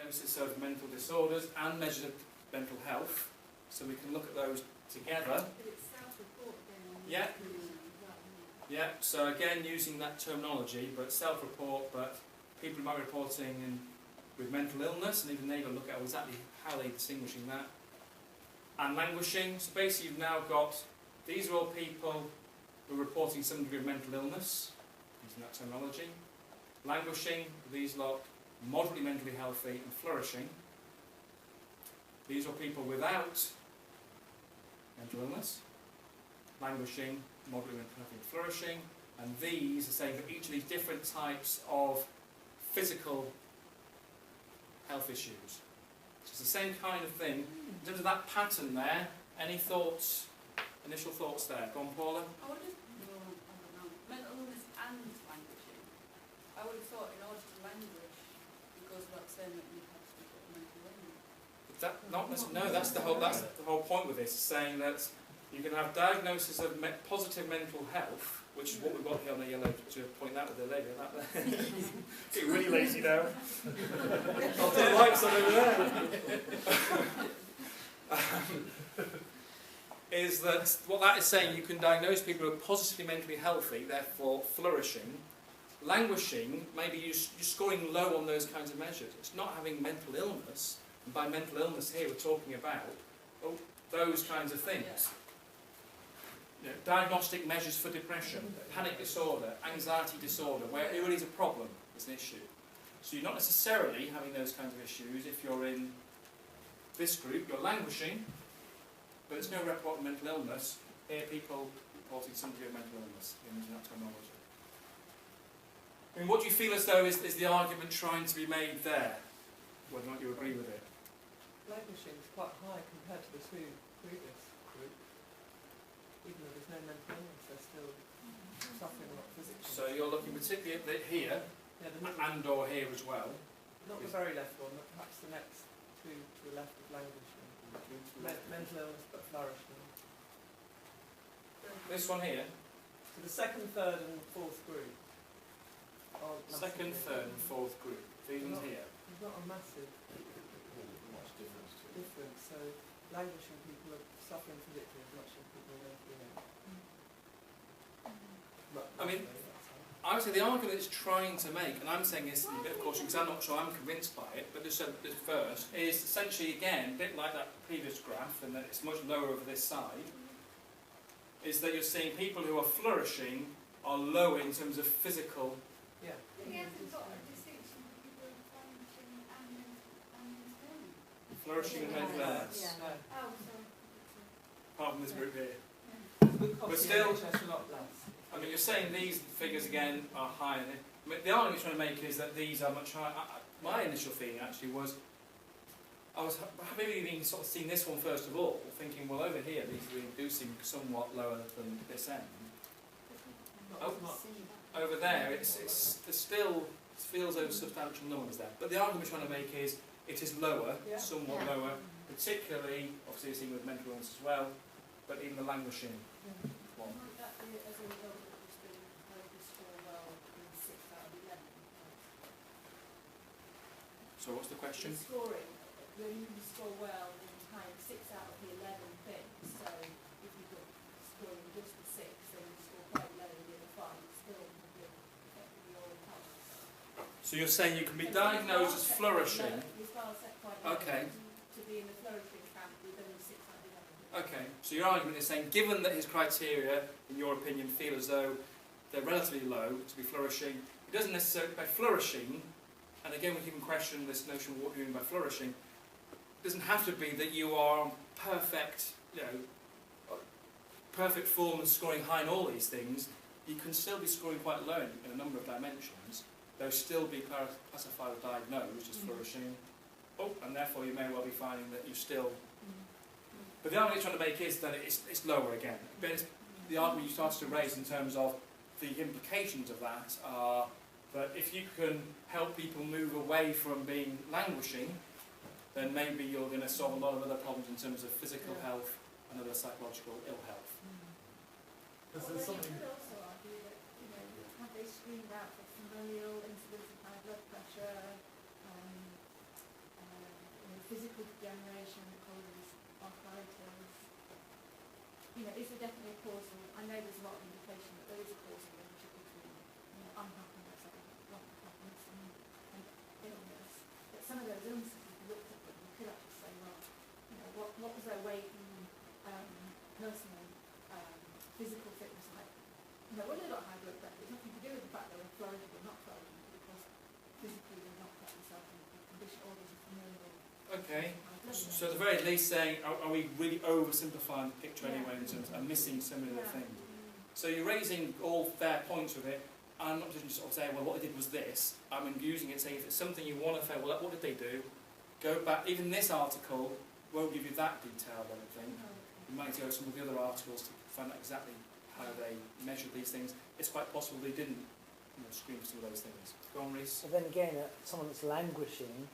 diagnosis of mental disorders and measures of mental health. So we can look at those together. But it's self-report then. Yeah. Yeah, so again using that terminology, but self-report, but people might be reporting with mental illness, and even they will look at exactly how they're distinguishing that. And languishing, so basically you've now got, these are all people who are reporting some degree of mental illness, using that terminology. Languishing, these lot moderately mentally healthy and flourishing. These are people without mental illness. Languishing, moderately mental healthy and flourishing. And these are saying that each of these different types of physical health issues. So it's the same kind of thing. In terms of that pattern there, any thoughts, initial thoughts there? Go on, Paula. I would have, mental illness and languishing. I would have thought in order to languish, it goes without saying that you have to put mental illness. No, that's the whole point with this, saying that you can have diagnosis of positive mental health, which is what we've got here on the yellow to point that with the leg. Getting really lazy now. I'll turn the lights on over there. Is that what that is saying? You can diagnose people who are positively mentally healthy, therefore flourishing. Languishing, maybe you're scoring low on those kinds of measures. It's not having mental illness. And by mental illness here, we're talking about those kinds of things. You know, diagnostic measures for depression, panic disorder, anxiety disorder, where it really is a problem, it's an issue. So you're not necessarily having those kinds of issues if you're in this group. You're languishing, but there's no report of mental illness. Here people reporting some degree of mental illness in that terminology. I mean, what do you feel as though is the argument trying to be made there? Whether or not you agree with it? Languishing is quite high compared to the two previous groups. Even though there's no mental illness, they're still suffering a lot physically. So you're looking particularly at here, and or here as well. Not the very left one, but perhaps the next two to the left of languishing. Mental illness but flourishing. This one here? So the second, third and fourth group. Second, third and fourth group. These ones here. There's not a massive difference. So languishing people are suffering physically as much as people are mentally ill. I mean, I would say the argument it's trying to make, and I'm saying this in a bit of caution because I'm not sure I'm convinced by it, but just this first, is essentially again, a bit like that previous graph, and that it's much lower over this side, is that you're seeing people who are flourishing are lower in terms of physical. Yeah. Flourishing and mental illness. Yeah. Oh, Apart from this group here. But still, a lot less. I mean, you're saying these figures again are higher. I mean, the argument you're trying to make is that these are much higher. My initial feeling actually was, I was maybe even sort of seeing this one first of all, thinking, well, over here these do seem somewhat lower than this end. Over there, it still feels over substantial numbers there. But the argument we're trying to make is it is lower, somewhat lower, particularly, obviously, you're seeing with mental illness as well, but even the languishing one. Might that be as a result of this being how you score well in 6 out of 11? So what's the question? The scoring, when you score well in time 6 out of the 11 things, so if you got scoring just the 6, then you score quite low in the other 5, it's still effectively all health. So you're saying you can be diagnosed as flourishing. Okay. To be in the flourishing camp with only 6 out of 11. Okay, so your argument is saying, given that his criteria, in your opinion, feel as though they're relatively low to be flourishing, it doesn't necessarily, by flourishing, and again we can question this notion of what you mean by flourishing, it doesn't have to be that you are on perfect, perfect form and scoring high in all these things. You can still be scoring quite low in a number of dimensions, though still be classified or diagnosed as flourishing. Oh, and therefore you may well be finding that you still. But the argument you're trying to make is that it's lower again. But the argument you started to raise in terms of the implications of that are that if you can help people move away from being languishing, then maybe you're going to solve a lot of other problems in terms of physical health and other psychological ill health. Well, you could also argue that, have they screened out for familial incidents of high blood pressure, physical degeneration that causes arthritis. You know, is there definitely a causal? I know there's a lot of indication that there is a causal relationship between, you know, unhappiness, unhappiness and illness. But some of those illnesses, if you looked at them, you could actually say, well, you know, what was their weight and personal physical fitness like? You know, when they've got high blood pressure, it's nothing to do with the fact they're flourishing or not flourishing, because physically they've not kept themselves in a good condition, or there's a familial. Okay. So at the very least saying, are we really oversimplifying the picture anyway in terms of missing some of the things? So you're raising all fair points with it. I'm not just sort of saying, well, what they did was this. I'm using it saying if it's something you want to say, well, what did they do? Go back. Even this article won't give you that detail, I don't think. You might go to some of the other articles to find out exactly how they measured these things. It's quite possible they didn't, you know, screen for some of those things. Go on, Reece. But then again, someone that's languishing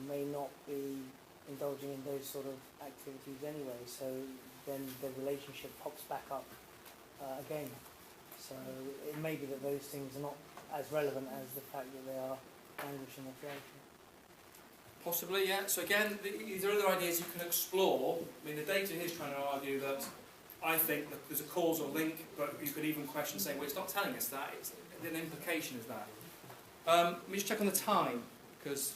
may not be indulging in those sort of activities anyway, so then the relationship pops back up again. So it may be that those things are not as relevant as the fact that they are languishing or flourishing. Possibly, yeah. So again, these are other ideas you can explore. I mean, the data is trying to argue that I think that there's a causal link, but you could even question saying, well, it's not telling us that, it's an implication is that. Let me just check on the time, because...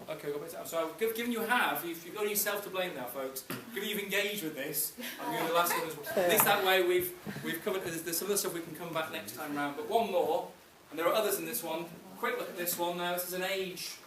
Okay, we've got a bit of time. So given you have, you've got yourself to blame now, folks. Given you've engaged with this, I'm going to the last one as well. At least that way we've covered, there's some other stuff we can come back next time round, but one more, and there are others in this one. Quick look at this one now. This is an age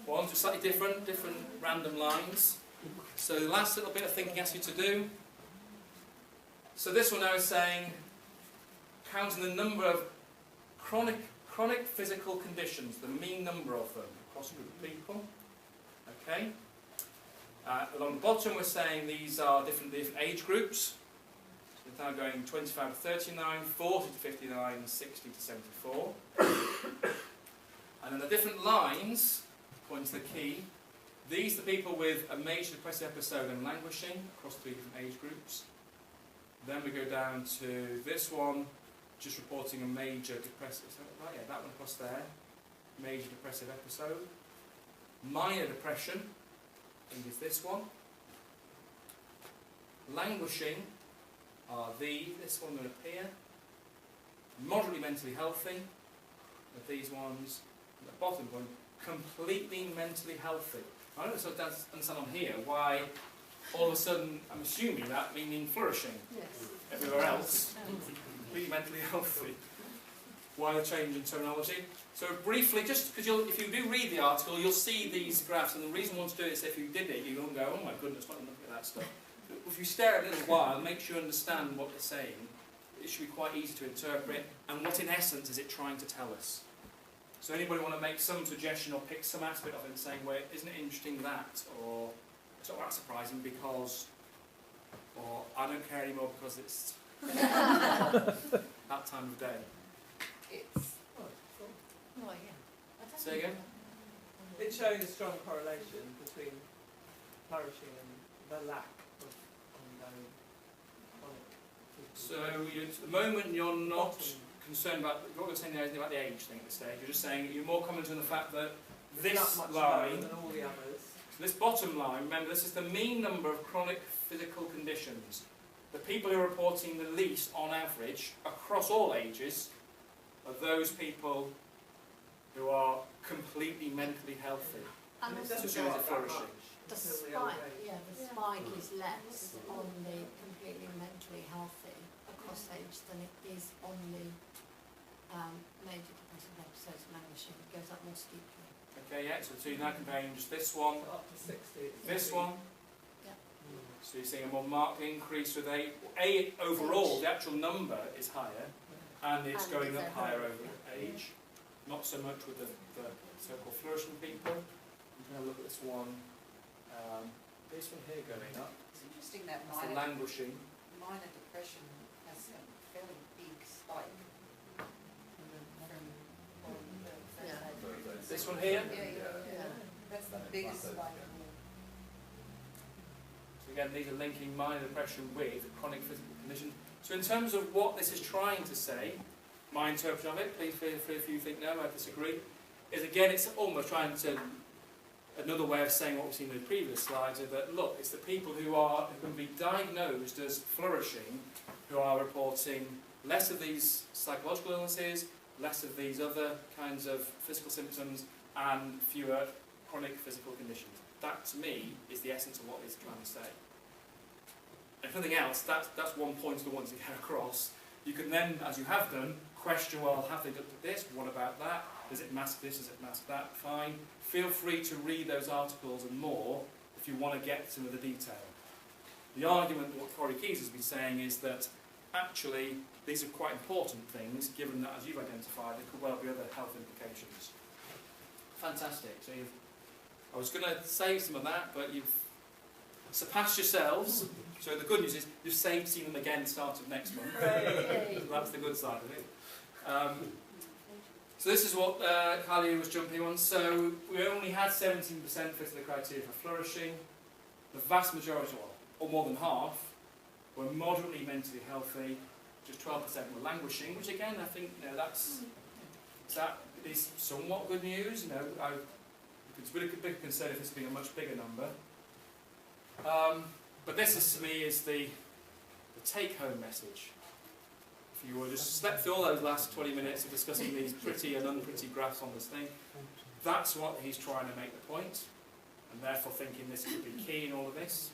one, so slightly different random lines. So the last little bit of thinking asks you to do. So this one now is saying, counting the number of chronic physical conditions, the mean number of them across a group of people. Okay. Along the bottom we're saying these are different age groups. So it's now going 25 to 39, 40 to 59, 60 to 74. And then the different lines point to the key. These are the people with a major depressive episode and languishing across 3 different age groups. Then we go down to this one, just reporting a major depressive, right, yeah, that one across there, major depressive episode. Minor depression, I think is this one. Languishing are this one that appear. Moderately mentally healthy are these ones. And the bottom one, completely mentally healthy. I don't understand on here why all of a sudden, I'm assuming that meaning flourishing. Yes. Everywhere else, completely mentally healthy. Why the change in terminology? So briefly, just because if you do read the article, you'll see these graphs, and the reason I want to do it is if you did it, you won't go, oh my goodness, not looking at that stuff. But if you stare at it a little while, make sure you understand what they're saying. It should be quite easy to interpret, and what in essence is it trying to tell us? So anybody want to make some suggestion or pick some aspect of it and saying, well, isn't it interesting that, or it's not that surprising because, or I don't care anymore because it's that time of day. It's Say again? It's showing a strong correlation between flourishing and the lack of ongoing chronic. So at the moment you're not concerned about, you're not going to say anything about the age thing at this stage, you're just saying you're more commenting on the fact that this line, than all the others. so this bottom line, remember this is the mean number of chronic physical conditions. The people who are reporting the least on average across all ages are those people who are completely mentally healthy. And it also doesn't So go it's up that flourishing. much the until the old spike, age. the spike is less on the completely mentally healthy across age than it is on the major depressive episodes of languishing. It goes up more steeply. Okay, yeah, so you're now comparing just this one, So up to 60. this one. Yeah. So you're seeing a more marked increase with overall, the actual number is higher, and it's And going it's up over. higher over age. Not so much with the so-called flourishing people. I'm going to look at this one. This one here going up. It's interesting that That's the languishing. minor depression has a fairly big spike from the first aid. This one here. Yeah. That's the biggest spike. So again, these are linking minor depression with chronic physical condition. So in terms of what this is trying to say, my interpretation of it, please feel free if you think no, I disagree, is again it's almost trying to another way of saying what we've seen in the previous slides is that, look, it's the people who are going to be diagnosed as flourishing who are reporting less of these psychological illnesses, less of these other kinds of physical symptoms, and fewer chronic physical conditions. That, to me, is the essence of what it's trying to say. If nothing else, that's one point I want to get across. You can then, as you have done, question, well, have they looked at this? What about that? Does it mask this? Does it mask that? Fine. Feel free to read those articles and more if you want to get some of the detail. The argument that what Corey Keyes has been saying is that actually these are quite important things, given that, as you've identified, there could well be other health implications. Fantastic. So I was going to save some of that, but you've surpassed yourselves. So the good news is you've saved seeing them again start of next month. That's the good side of it. So this is what Kylie was jumping on. So we only had 17% fit the criteria for flourishing. The vast majority, or more than half, were moderately mentally healthy. Just 12% were languishing, which again I think that is somewhat good news. It's really a big concern if it's being a much bigger number. But this is, to me, is the take-home message. If you were just slept through all those last 20 minutes of discussing these pretty and unpretty graphs on this thing, that's what he's trying to make the point, and therefore thinking this could be key in all of this.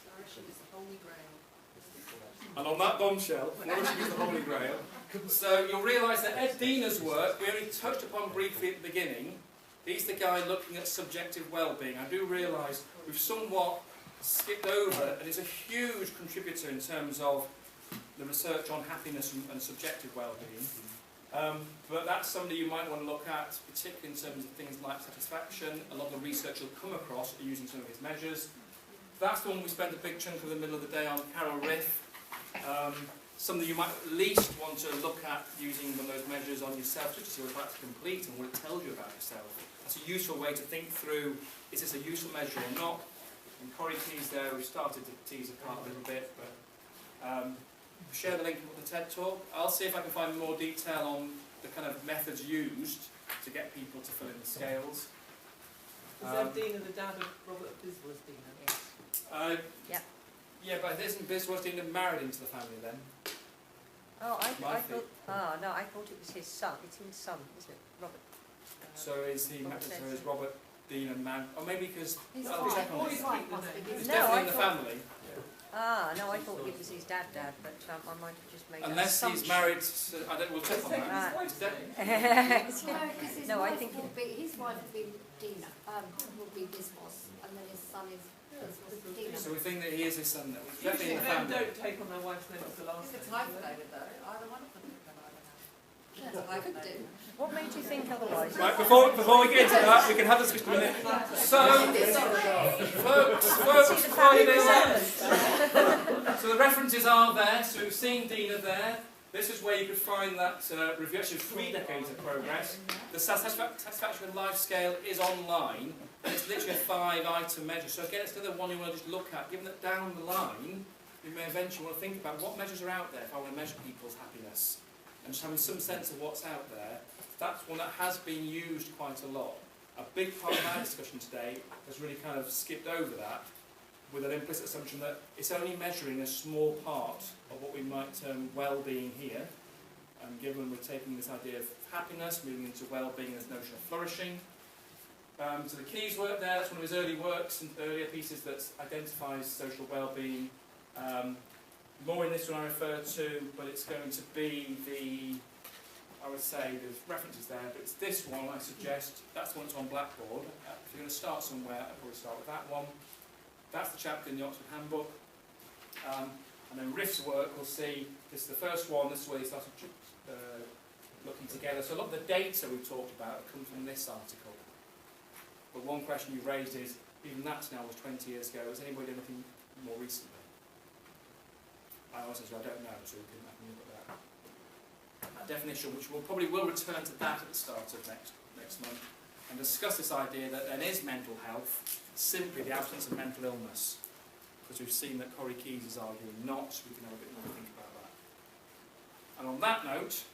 Flourishing is the holy grail. And on that bombshell, flourishing is the holy grail. So you'll realise that Ed Diener's work, we only touched upon briefly at the beginning. He's the guy looking at subjective well-being. I do realise we've somewhat skipped over, and is a huge contributor in terms of the research on happiness and subjective well-being. But that's somebody you might want to look at, particularly in terms of things like satisfaction. A lot of the research you'll come across are using some of his measures. That's the one we spent a big chunk of the middle of the day on, Carol Riff. Something you might at least want to look at using one of those measures on yourself, just to see what it's like to complete and what it tells you about yourself. That's a useful way to think through, is this a useful measure or not? And Corey Keyes there, we've started to tease apart a little bit, but share the link with the TED Talk. I'll see if I can find more detail on the kind of methods used to get people to fill in the scales. Is Ed Diener the dad of Robert Biswas Diener? Yep. Yeah, but isn't Biswas Diener married into the family then? Oh, I Might be. thought. No, I thought it was his son. It's his son, isn't it, Robert? So is he? Robert So Denson. is Robert Diener man? Or maybe because His I'll check on wife, this. his wife must be It's his No, definitely I in the thought- family. No, I thought it was his dad, but I might have just made Unless an he's assumption. married. To, I don't. We'll check on that. Ah. His wife's Is that- name? No, because his No, I wife think will be, his wife will be Dina, will be Biswas, and then his son is Biswas Dina. So we think that he is his son. Then. He's definitely Usually in the men family. don't take on their wife's name as the last If it's name. hyphenated though, either one of them could come either now. Yes, It's I could do. hyphenated. What made you think otherwise? Right, before we get into that, we can have this just a minute. So, folks, so the references are there. So we've seen Diener there. This is where you could find that review, actually 3 decades of progress. The satisfaction with life scale is online, and it's literally a 5-item measure. So again, it's another one you want to just look at, given that down the line, you may eventually want to think about what measures are out there if I want to measure people's happiness. And just having some sense of what's out there, that's one that has been used quite a lot. A big part of our discussion today has really kind of skipped over that, with an implicit assumption that it's only measuring a small part of what we might term well-being here. And given we're taking this idea of happiness, moving into well-being, this notion of flourishing. So the Keyes work there, that's one of his early works and earlier pieces that identifies social well-being. More in this one I refer to, but it's going to be I would say there's references there, but it's this one I suggest, that's the one that's on Blackboard. If you're going to start somewhere, I'd probably start with that one. That's the chapter in the Oxford Handbook. And then Riff's work, we'll see, this is the first one, this is where he started looking together. So a lot of the data we've talked about come from this article. But one question you raised is, even that now was 20 years ago, has anybody done anything more recently? I also said I don't know, so we can look at that. That definition, which we'll probably will return to that at the start of next month, and discuss this idea that there is mental health, simply the absence of mental illness. Because we've seen that Corey Keyes is arguing not, so we can have a bit more to think about that. And on that note,